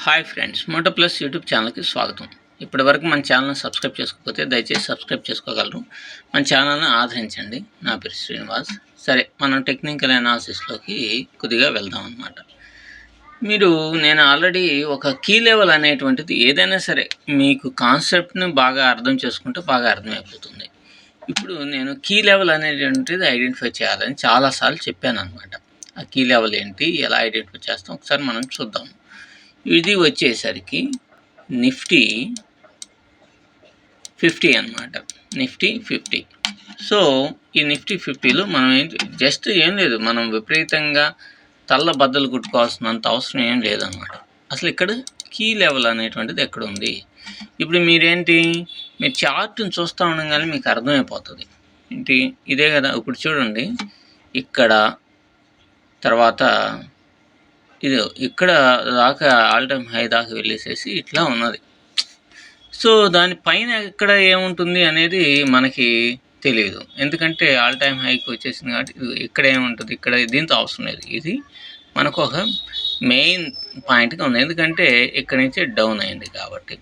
Hi friends, Moto plus YouTube ఛానల్కి స్వాగతం. ఇప్పటివరకు మన ఛానల్ని సబ్స్క్రైబ్ చేసుకోకపోతే దయచేసి సబ్స్క్రైబ్ చేసుకోగలరు. మన ఛానల్ని ఆదరించండి. నా పేరు శ్రీనివాస్. సరే, మనం టెక్నికల్ అనాలిసిస్లోకి కొద్దిగా వెళ్దాం అన్నమాట. నేను ఆల్రెడీ ఒక కీ లెవెల్ అనేటువంటిది ఏదైనా సరే మీకు కాన్సెప్ట్ని బాగా అర్థం చేసుకుంటే బాగా అర్థమైపోతుంది. ఇప్పుడు నేను కీ లెవెల్ అనేటువంటిది ఐడెంటిఫై చేయాలని చాలాసార్లు చెప్పాను అనమాట. ఆ కీ లెవెల్ ఏంటి, ఎలా ఐడెంటిఫై చేస్తాం ఒకసారి మనం చూద్దాం. ఇది వచ్చేసరికి నిఫ్టీ 50 అన్నమాట. నిఫ్టీ 50. సో ఈ నిఫ్టీ 50లో మనం జస్ట్ ఏం లేదు, మనం విపరీతంగా తల్ల బద్దలు కుట్టుకోవాల్సినంత అవసరం ఏం లేదన్నమాట. అసలు ఇక్కడ కీ లెవెల్ అనేటువంటిది ఎక్కడ ఉంది. ఇప్పుడు మీరు చార్ట్ని చూస్తూ ఉండగానే మీకు అర్థమైపోతుంది ఏంటి, ఇదే కదా. ఇప్పుడు చూడండి, ఇక్కడ తర్వాత ఇది ఇక్కడ దాకా ఆల్ టైమ్ హై దాకా వెళ్ళేసేసి ఇట్లా ఉన్నది. సో దానిపైన ఇక్కడ ఏముంటుంది అనేది మనకి తెలియదు, ఎందుకంటే ఆల్ టైమ్ హైకి వచ్చేసింది కాబట్టి ఇక్కడ ఏముంటుంది, ఇక్కడ దీంతో అవసరం లేదు. ఇది మనకు ఒక మెయిన్ పాయింట్గా ఉంది, ఎందుకంటే ఇక్కడ నుంచి డౌన్ అయింది కాబట్టి.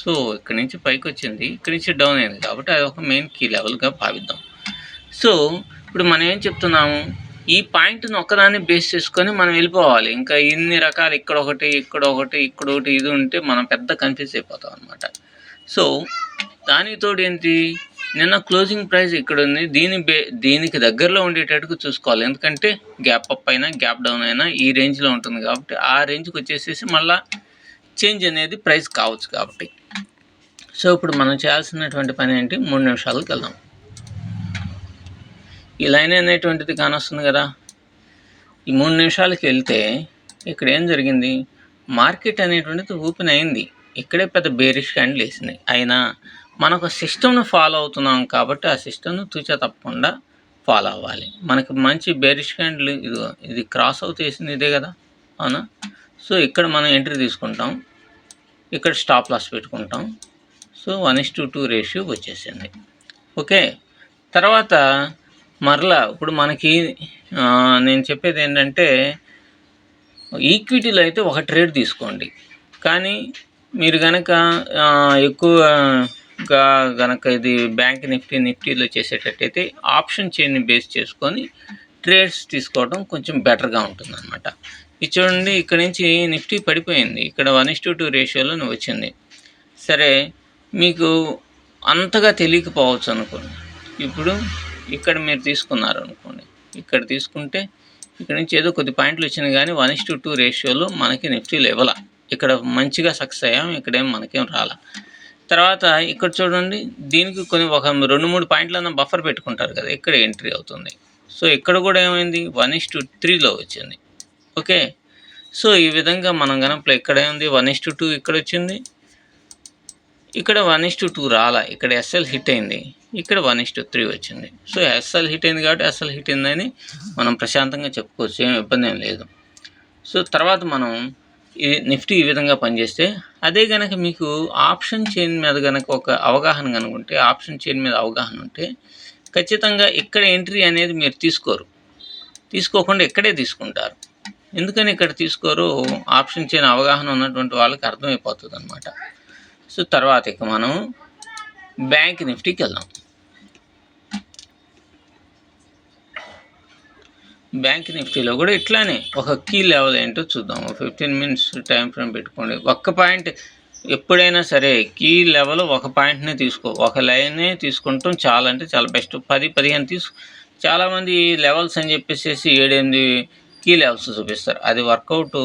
సో ఇక్కడ నుంచి పైకి వచ్చింది, ఇక్కడ నుంచి డౌన్ అయింది కాబట్టి అది ఒక మెయిన్ కీ లెవెల్గా భావిద్దాం. సో ఇప్పుడు మనం ఏం చెప్తున్నాము, ఈ పాయింట్ని ఒక్కదాన్ని బేస్ చేసుకొని మనం వెళ్ళిపోవాలి. ఇంకా ఇన్ని రకాలు ఇక్కడ ఒకటి ఇది ఉంటే మనం పెద్ద కన్ఫ్యూజ్ అయిపోతాం అనమాట. సో దానికి తోడు ఏంటి, నిన్న క్లోజింగ్ ప్రైస్ ఇక్కడ ఉంది, దీనికి దగ్గరలో ఉండేటట్టుగా చూసుకోవాలి. ఎందుకంటే గ్యాప్ అప్ అయినా గ్యాప్ డౌన్ అయినా ఈ రేంజ్లో ఉంటుంది కాబట్టి ఆ రేంజ్కి వచ్చేసేసి మళ్ళీ చేంజ్ అనేది ప్రైస్ కావచ్చు కాబట్టి. సో ఇప్పుడు మనం చేయాల్సినటువంటి పని ఏంటి, 3 నిమిషాలకు వెళ్దాం. ఈ లైన్ అనేటువంటిది కానొస్తుంది కదా. ఈ 3 నిమిషాలకి వెళ్తే ఇక్కడ ఏం జరిగింది, మార్కెట్ అనేటువంటిది ఓపెన్ అయింది, ఇక్కడే పెద్ద బేరిష్ క్యాండిల్ వేసింది. అయినా మనకు సిస్టమ్ను ఫాలో అవుతున్నాం కాబట్టి ఆ సిస్టమ్ను తూచా తప్పకుండా ఫాలో అవ్వాలి. మనకు మంచి బేరిష్ క్యాండిల్ ఇది క్రాస్ అవుట్ వేసింది, ఇదే కదా, అవునా. సో ఇక్కడ మనం ఎంట్రీ తీసుకుంటాం, ఇక్కడ స్టాప్ లాస్ పెట్టుకుంటాం. సో 1:2 రేషియో వచ్చేసింది. ఓకే, తర్వాత మరలా ఇప్పుడు మనకి నేను చెప్పేది ఏంటంటే, ఈక్విటీలో అయితే ఒక ట్రేడ్ తీసుకోండి, కానీ మీరు కనుక ఎక్కువగా కనుక ఇది బ్యాంక్ నిఫ్టీలో చేసేటట్టయితే ఆప్షన్ చైన్ని బేస్ చేసుకొని ట్రేడ్స్ తీసుకోవడం కొంచెం బెటర్గా ఉంటుంది అనమాట. ఇది చూడండి, ఇక్కడ నుంచి నిఫ్టీ పడిపోయింది, ఇక్కడ 1:2 రేషియోలో వచ్చింది. సరే, మీకు అంతగా తెలియకపోవచ్చు అనుకోండి. ఇప్పుడు ఇక్కడ మీరు తీసుకున్నారు అనుకోండి, ఇక్కడ తీసుకుంటే ఇక్కడ నుంచి ఏదో కొద్ది పాయింట్లు వచ్చినాయి, కానీ 1:2 రేషియోలో మనకి నిఫ్టీలో ఇవ్వాల. ఇక్కడ మంచిగా సక్సెస్ అయ్యాం, ఇక్కడేం మనకేం రాలా. తర్వాత ఇక్కడ చూడండి, దీనికి కొన్ని ఒక 2-3 పాయింట్లన్నా బఫర్ పెట్టుకుంటారు కదా, ఇక్కడ ఎంట్రీ అవుతుంది. సో ఇక్కడ కూడా ఏమైంది, 1:3లో వచ్చింది. ఓకే, సో ఈ విధంగా మనం కనుక ఇక్కడ ఏముంది, 1:2 ఇక్కడ వచ్చింది, ఇక్కడ 1:2 రాలా, ఇక్కడ ఎస్ఎల్ హిట్ అయింది, ఇక్కడ 1:3 వచ్చింది. సో ఎస్ఎల్ హిట్ అయింది కాబట్టి ఎస్ఎల్ హిట్ అయిందని మనం ప్రశాంతంగా చెప్పుకోవచ్చు, ఏం ఇబ్బంది ఏం లేదు. సో తర్వాత మనం ఈ నిఫ్టీ ఈ విధంగా పనిచేస్తే, అదే కనుక మీకు ఆప్షన్ చైన్ మీద కనుక ఒక అవగాహన కనుకుంటే, ఆప్షన్ చైన్ మీద అవగాహన ఉంటే ఖచ్చితంగా ఇక్కడ ఎంట్రీ అనేది మీరు తీసుకోకుండా ఇక్కడే తీసుకుంటారు. ఎందుకని ఇక్కడ తీసుకోరు, ఆప్షన్ చైన్ అవగాహన ఉన్నటువంటి వాళ్ళకి అర్థమైపోతుంది అనమాట. సో తర్వాత ఇక మనం బ్యాంక్ నిఫ్టీకి వెళ్దాం. బ్యాంక్ నిఫ్టీలో కూడా ఇట్లానే ఒక కీ లెవెల్ ఏంటో చూద్దాం. 15 మినిట్స్ టైం ఫ్రేమ్ పెట్టుకోండి. ఒక్క పాయింట్ ఎప్పుడైనా సరే కీ లెవెల్ ఒక పాయింట్నే ఒక లైనే తీసుకుంటాం, చాలా అంటే చాలా బెస్ట్. 10-15 చాలామంది లెవెల్స్ అని చెప్పేసి 7-8 కీ లెవెల్స్ చూపిస్తారు, అది వర్కౌట్.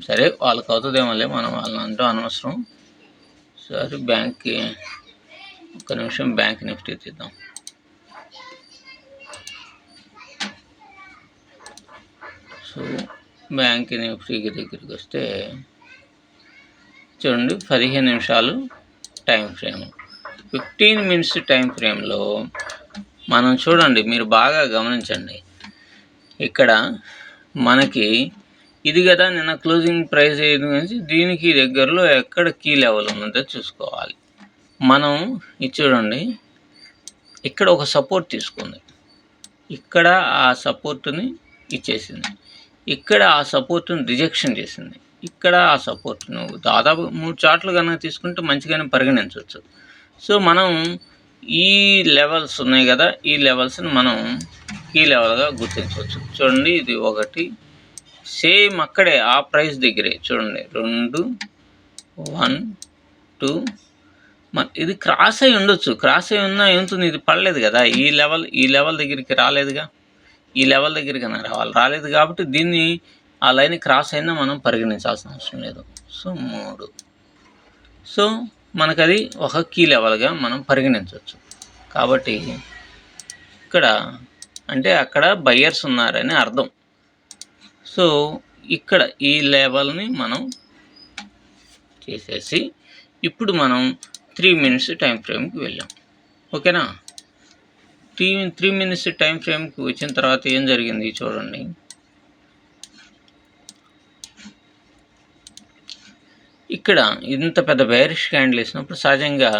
సరే, వాళ్ళకి అవుతుందేమోలే, మనం వాళ్ళని అంటూ అనవసరం. సరే, ఒక్క నిమిషం బ్యాంక్ నిఫ్టీ తీద్దాం. సో బ్యాంక్ నిఫ్టీకి దగ్గరికి వస్తే చూడండి, 15 నిమిషాలు టైం ఫ్రేమ్, 15 మినిట్స్ టైం ఫ్రేమ్లో మనం చూడండి, మీరు బాగా గమనించండి, ఇక్కడ మనకి ఇది కదా నిన్న క్లోజింగ్ ప్రైస్ ఏది నుంచి దీనికి దగ్గరలో ఎక్కడ కీ లెవెల్ ఉన్నదో చూసుకోవాలి. మనం ఇది చూడండి, ఇక్కడ ఒక సపోర్ట్ తీసుకుంది, ఇక్కడ ఆ సపోర్ట్ని ఇచ్చేసింది, ఇక్కడ ఆ సపోర్ట్ని రిజెక్షన్ చేసింది. ఇక్కడ ఆ సపోర్ట్ నువ్వు దాదాపు 3 చార్ట్లు కనుక తీసుకుంటే మంచిగానే పరిగణించవచ్చు. సో మనం ఈ లెవెల్స్ ఉన్నాయి కదా, ఈ లెవెల్స్ని మనం ఈ లెవెల్గా గుర్తించవచ్చు. చూడండి, ఇది ఒకటి సేమ్ అక్కడే ఆ ప్రైస్ దగ్గరే చూడండి, 2 1 2 ఇది క్రాస్ అయి ఉండొచ్చు. క్రాస్ అయి ఉన్నా ఏముంటుంది, ఇది పడలేదు కదా, ఈ లెవెల్ దగ్గరికి రాలేదుగా, ఈ లెవెల్ దగ్గరికి రాలేదు కాబట్టి దీన్ని ఆ లైన్ క్రాస్ అయినా మనం పరిగణించాల్సిన అవసరం లేదు. సో 3. సో మనకు అది ఒక కీ లెవెల్గా మనం పరిగణించవచ్చు. కాబట్టి ఇక్కడ అంటే అక్కడ బయ్యర్స్ ఉన్నారని అర్థం. సో ఇక్కడ ఈ లెవెల్ని మనం చేసేసి ఇప్పుడు మనం 3 మినిట్స్ టైం ఫ్రేమ్కి వెళ్ళాం. ఓకేనా, 3 మినిట్స్ టైం ఫ్రేమ్కి వచ్చిన తర్వాత ఏం జరిగింది చూడండి. ఇక్కడ ఇంత పెద్ద బేరిష్ క్యాండిల్ వేసినప్పుడు సహజంగా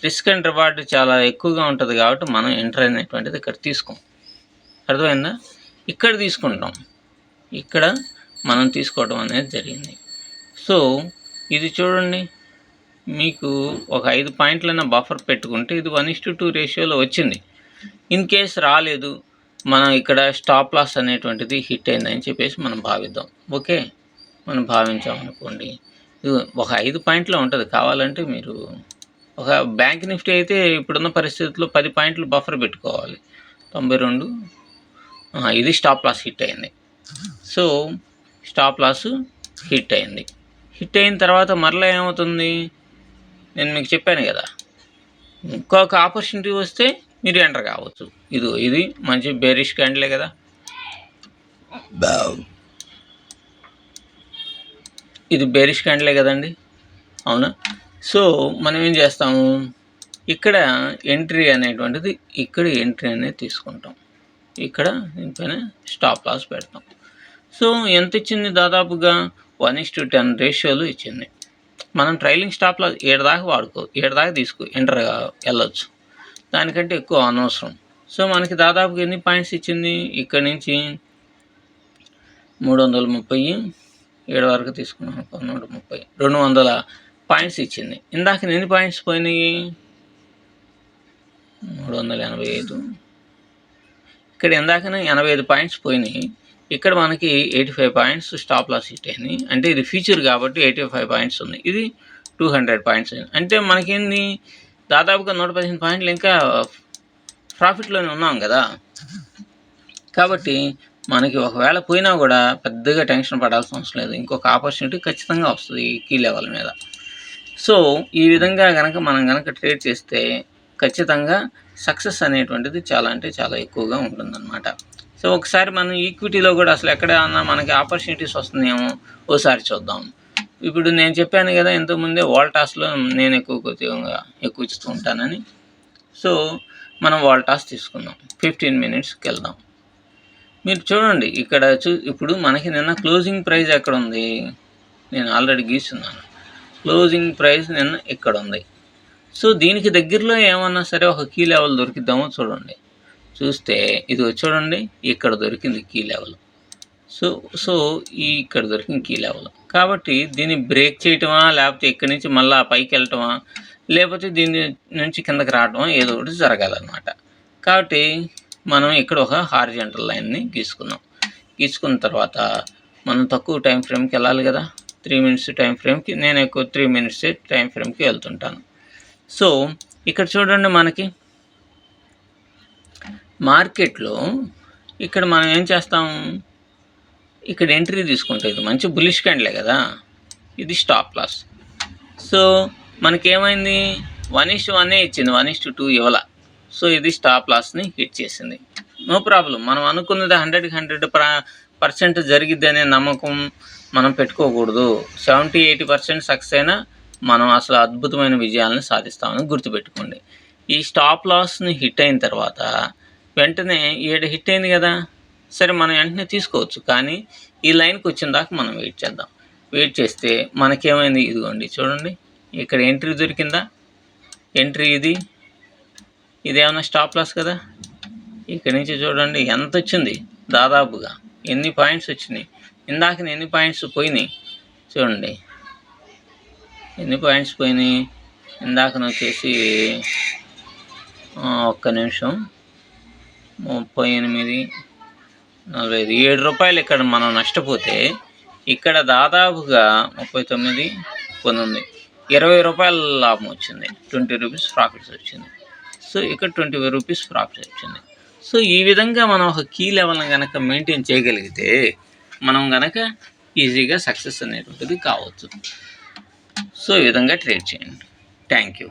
రిస్క్ అండ్ రివార్డ్ చాలా ఎక్కువగా ఉంటుంది కాబట్టి మనం ఎంటర్ అనేటువంటిది ఇక్కడ తీసుకోం. అర్థమైందా? ఇక్కడ తీసుకుంటాం, ఇక్కడ మనం తీసుకోవడం అనేది జరిగింది. సో ఇది చూడండి, మీకు ఒక 5 పాయింట్లైనా బఫర్ పెట్టుకుంటే ఇది 1:2 రేషియోలో వచ్చింది. ఇన్ కేస్ రాలేదు, మనం ఇక్కడ స్టాప్ లాస్ అనేటువంటిది హిట్ అయిందని చెప్పేసి మనం భావిద్దాం. ఓకే, మనం భావించామనుకోండి, ఇది ఒక 5 పాయింట్లో ఉంటుంది. కావాలంటే మీరు ఒక బ్యాంక్ నిఫ్టీ అయితే ఇప్పుడున్న పరిస్థితుల్లో 10 పాయింట్లు బఫర్ పెట్టుకోవాలి. 92, ఇది స్టాప్ లాస్ హిట్ అయింది. సో స్టాప్ లాస్ హిట్ అయింది. హిట్ అయిన తర్వాత మరలా ఏమవుతుంది, నేను మీకు చెప్పాను కదా, ఇంకొక ఆపర్చునిటీ వస్తే మీరు ఎంటర్ కావచ్చు. ఇది మంచి బేరిష్ క్యాండిలే కదా, ఇది బేరిష్ క్యాండిలే కదండి, అవునా? సో మనం ఏం చేస్తాము, ఇక్కడ ఎంట్రీ అనేటువంటిది ఇక్కడ ఎంట్రీ అనేది తీసుకుంటాం, ఇక్కడ దీనిపైన స్టాప్ లాస్ పెడతాం. సో ఎంత ఇచ్చింది, దాదాపుగా 1:10 రేషియోలు ఇచ్చింది. మనం ట్రైలింగ్ స్టాప్ లాస్ 7 దాకా వాడుకో, 7 దాకా ఎంటర్ వెళ్ళొచ్చు, దానికంటే ఎక్కువ అనవసరం. సో మనకి దాదాపుగా ఎన్ని పాయింట్స్ ఇచ్చింది, ఇక్కడ నుంచి 330, 7 వరకు తీసుకున్నాం, 130, 200 పాయింట్స్ ఇచ్చింది. ఇందాక ఎన్ని పాయింట్స్ పోయినాయి, 385, ఇక్కడ ఇందాకనే 85 పాయింట్స్ పోయినాయి. ఇక్కడ మనకి 85 పాయింట్స్ స్టాప్ లాస్ హిట్ అయింది. అంటే ఇది ఫ్యూచర్ కాబట్టి 85 పాయింట్స్ ఉంది, ఇది 200 పాయింట్స్. అంటే మనకేంది, దాదాపుగా 115 పాయింట్లు ఇంకా ప్రాఫిట్లోనే ఉన్నాం కదా. కాబట్టి మనకి ఒకవేళ పోయినా కూడా పెద్దగా టెన్షన్ పడాల్సిన అవసరం లేదు, ఇంకొక ఆపర్చునిటీ ఖచ్చితంగా వస్తుంది ఈ కీ లెవెల్ మీద. సో ఈ విధంగా మనం ట్రేడ్ చేస్తే ఖచ్చితంగా సక్సెస్ అనేటువంటిది చాలా అంటే చాలా ఎక్కువగా ఉంటుందన్నమాట. సో ఒకసారి మనం ఈక్విటీలో కూడా అసలు ఎక్కడన్నా మనకి ఆపర్చునిటీస్ వస్తుందేమో ఓసారి చూద్దాం. ఇప్పుడు నేను చెప్పాను కదా ఇంతకుముందే, వోల్టాస్లో నేను ఎక్కువ ఇస్తూ ఉంటానని. సో మనం వోల్టాస్ తీసుకుందాం, 15 మినిట్స్కి వెళ్దాం. మీరు చూడండి ఇక్కడ ఇప్పుడు మనకి నిన్న క్లోజింగ్ ప్రైస్ ఎక్కడ ఉంది, నేను ఆల్రెడీ గీస్తున్నాను. క్లోజింగ్ ప్రైస్ నిన్న ఇక్కడ ఉంది. సో దీనికి దగ్గరలో ఏమన్నా సరే ఒక కీ లెవెల్ దొరికిద్దామో చూడండి. చూస్తే ఇది చూడండి, ఇక్కడ దొరికింది కీ లెవెల్. సో ఇక్కడ దొరికింది కీ లెవెల్. కాబట్టి దీన్ని బ్రేక్ చేయటమా, లేకపోతే ఇక్కడి నుంచి మళ్ళీ పైకి వెళ్ళటమా, లేకపోతే దీని నుంచి కిందకి రావటమా, ఏదో ఒకటి జరగాలన్నమాట. కాబట్టి మనం ఇక్కడ ఒక హారిజంటల్ లైన్ని గీసుకున్న తర్వాత మనం తక్కువ టైం ఫ్రేమ్కి వెళ్ళాలి కదా, 3 మినిట్స్ టైం ఫ్రేమ్కి, నేను ఎక్కువ 3 మినిట్స్ టైం ఫ్రేమ్కి వెళ్తుంటాను. సో ఇక్కడ చూడండి, మనకి మార్కెట్లో ఇక్కడ మనం ఏం చేస్తాము, ఇక్కడ ఎంట్రీ తీసుకుంటే ఇది మంచి బులిష్ క్యాండిలే కదా, ఇది స్టాప్ లాస్. సో మనకేమైంది, 1:1 ఇచ్చింది, 1:2 ఇవ్వాల. సో ఇది స్టాప్ లాస్ని హిట్ చేసింది. నో ప్రాబ్లం, మనం అనుకున్నది 100% జరిగిద్ది అనే నమ్మకం మనం పెట్టుకోకూడదు. 70-80% సక్సెస్ అయినా మనం అసలు అద్భుతమైన విజయాలను సాధిస్తామని గుర్తుపెట్టుకోండి. ఈ స్టాప్ లాస్ని హిట్ అయిన తర్వాత వెంటనే హిట్ అయింది కదా, సరే మనం వెంటనే తీసుకోవచ్చు. కానీ ఈ లైన్కి వచ్చిన దాకా మనం వెయిట్ చేద్దాం. వెయిట్ చేస్తే మనకేమైంది, ఇదిగోండి చూడండి, ఇక్కడ ఎంట్రీ దొరికిందా, ఎంట్రీ ఇదేమన్నా స్టాప్ లాస్ కదా. ఇక్కడి నుంచి చూడండి ఎంత వచ్చింది, దాదాపుగా ఎన్ని పాయింట్స్ వచ్చినాయి, ఇందాక ఎన్ని పాయింట్స్ పోయినాయి. చూడండి ఎన్ని పాయింట్స్ పోయినాయి. ఇందాకన వచ్చేసి ఒక్క నిమిషం 38, 45, ₹7 ఇక్కడ మనం నష్టపోతే ఇక్కడ దాదాపుగా 39 పొందింది, ₹20 లాభం వచ్చింది, ₹20 ప్రాఫిట్స్ వచ్చింది. సో ఇక్కడ ₹20 ప్రాఫిట్స్ వచ్చింది. సో ఈ విధంగా మనం ఒక కీ లెవెల్ని కనుక మెయింటైన్ చేయగలిగితే మనం కనుక ఈజీగా సక్సెస్ అనేటువంటిది కావచ్చు. సో ఈ విధంగా ట్రేడ్ చేయండి. Thank you.